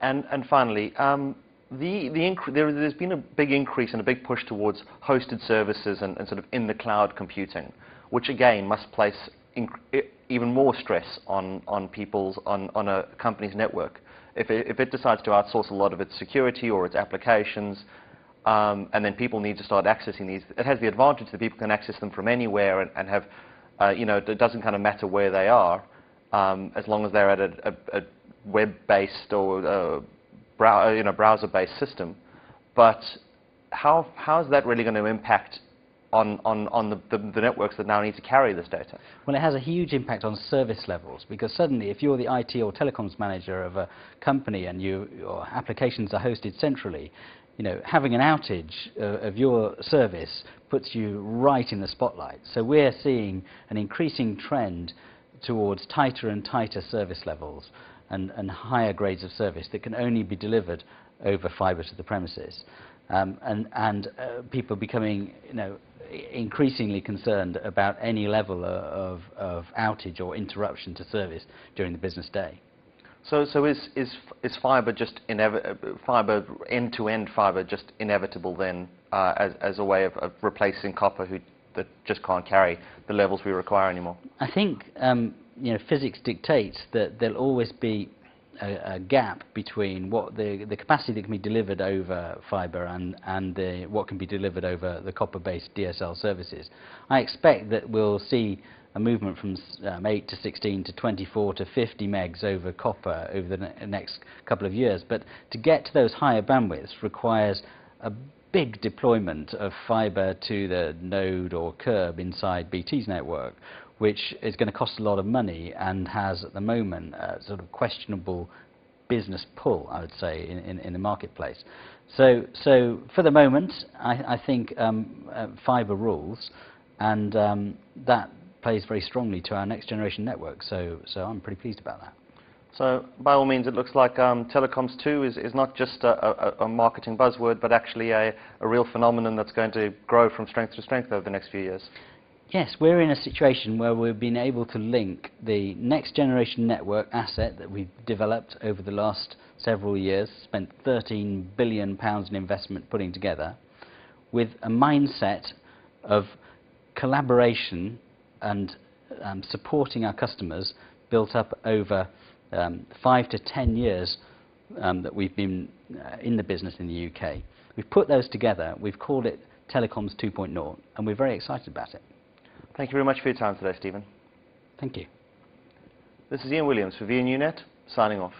And finally, there's been a big increase and a big push towards hosted services and sort of in the cloud computing, which again must place even more stress on a company's network. If it decides to outsource a lot of its security or its applications, and then people need to start accessing these, it has the advantage that people can access them from anywhere and have, it doesn't kind of matter where they are, as long as they're at a web-based or browser-based system. But how is that really going to impact on the networks that now need to carry this data? Well, it has a huge impact on service levels, because suddenly if you're the IT or telecoms manager of a company and your applications are hosted centrally, having an outage of your service puts you right in the spotlight. So we're seeing an increasing trend towards tighter and tighter service levels and higher grades of service that can only be delivered over fibre to the premises. And people becoming increasingly concerned about any level of outage or interruption to service during the business day. So is fibre just end-to-end fibre just inevitable then, as a way of replacing copper that just can't carry the levels we require anymore? I think physics dictates that there'll always be a gap between what the capacity that can be delivered over fibre and what can be delivered over the copper-based DSL services. I expect that we'll see a movement from 8 to 16 to 24 to 50 megs over copper over the next couple of years. But to get to those higher bandwidths requires a big deployment of fibre to the node or curb inside BT's network, which is going to cost a lot of money and has at the moment a sort of questionable business pull, I would say, in the marketplace. So for the moment, I think fibre rules, and that plays very strongly to our next generation network. So I'm pretty pleased about that. So by all means, it looks like Telecoms 2 is not just a marketing buzzword, but actually a real phenomenon that's going to grow from strength to strength over the next few years. Yes, we're in a situation where we've been able to link the next generation network asset that we've developed over the last several years, spent £13 billion in investment putting together, with a mindset of collaboration and supporting our customers built up over 5 to 10 years that we've been in the business in the UK. We've put those together, we've called it Telecoms 2.0, and we're very excited about it. Thank you very much for your time today, Stephen. Thank you. This is Ian Williams for VNUnet, signing off.